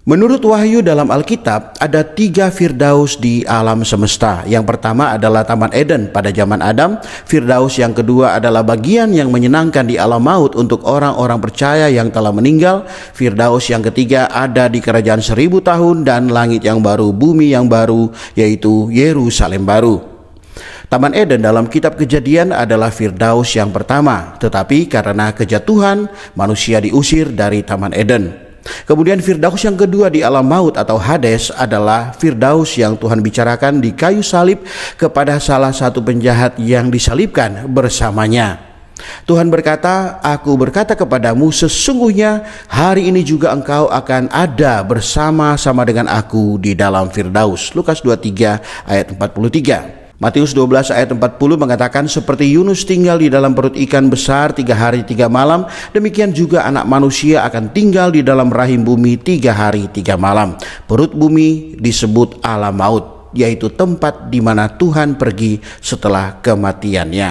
Menurut Wahyu dalam Alkitab, ada 3 Firdaus di alam semesta. Yang pertama adalah Taman Eden pada zaman Adam. Firdaus yang kedua adalah bagian yang menyenangkan di alam maut untuk orang-orang percaya yang telah meninggal. Firdaus yang ketiga ada di kerajaan 1000 tahun dan langit yang baru, bumi yang baru, yaitu Yerusalem baru. Taman Eden dalam kitab Kejadian adalah Firdaus yang pertama, tetapi karena kejatuhan, manusia diusir dari Taman Eden. Kemudian Firdaus yang kedua di alam maut atau Hades adalah Firdaus yang Tuhan bicarakan di kayu salib kepada salah satu penjahat yang disalibkan bersamanya. Tuhan berkata, "Aku berkata kepadamu, sesungguhnya hari ini juga engkau akan ada bersama-sama dengan aku di dalam Firdaus." Lukas 23 ayat 43. Matius 12 ayat 40 mengatakan, "Seperti Yunus tinggal di dalam perut ikan besar 3 hari 3 malam, demikian juga anak manusia akan tinggal di dalam rahim bumi 3 hari 3 malam. Perut bumi disebut alam maut, yaitu tempat di mana Tuhan pergi setelah kematiannya.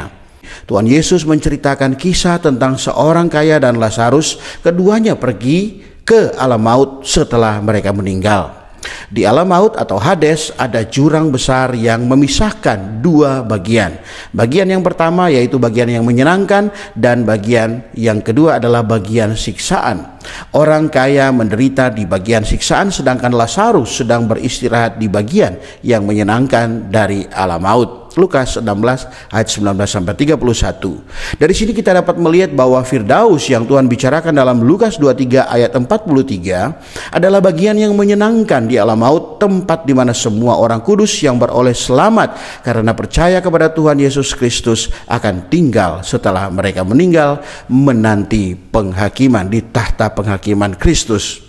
Tuhan Yesus menceritakan kisah tentang seorang kaya dan Lazarus. Keduanya pergi ke alam maut setelah mereka meninggal. Di alam maut atau Hades ada jurang besar yang memisahkan 2 bagian. Bagian yang pertama yaitu bagian yang menyenangkan, dan bagian yang kedua adalah bagian siksaan. Orang kaya menderita di bagian siksaan, sedangkan Lazarus sedang beristirahat di bagian yang menyenangkan dari alam maut. Lukas 16 ayat 19-31. Dari sini kita dapat melihat bahwa Firdaus yang Tuhan bicarakan dalam Lukas 23 ayat 43 adalah bagian yang menyenangkan di alam maut, tempat di mana semua orang kudus yang beroleh selamat karena percaya kepada Tuhan Yesus Kristus akan tinggal setelah mereka meninggal, menanti penghakiman di tahta penghakiman Kristus.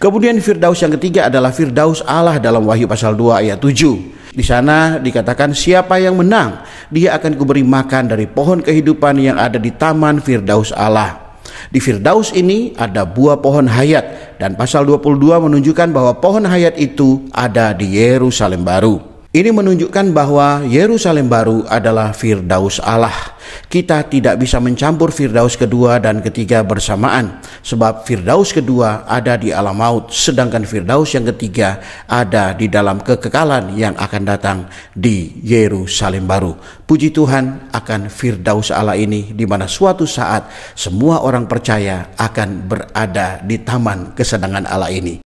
Kemudian Firdaus yang ketiga adalah Firdaus Allah dalam Wahyu pasal 2 ayat 7. Di sana dikatakan, "Siapa yang menang, dia akan kuberi makan dari pohon kehidupan yang ada di taman Firdaus Allah." Di Firdaus ini ada buah pohon hayat, dan pasal 22 menunjukkan bahwa pohon hayat itu ada di Yerusalem baru. Ini menunjukkan bahwa Yerusalem baru adalah Firdaus Allah. Kita tidak bisa mencampur Firdaus kedua dan ketiga bersamaan, sebab Firdaus kedua ada di alam maut, sedangkan Firdaus yang ketiga ada di dalam kekekalan yang akan datang di Yerusalem baru. Puji Tuhan akan Firdaus Allah ini, di mana suatu saat semua orang percaya akan berada di taman kesenangan Allah ini.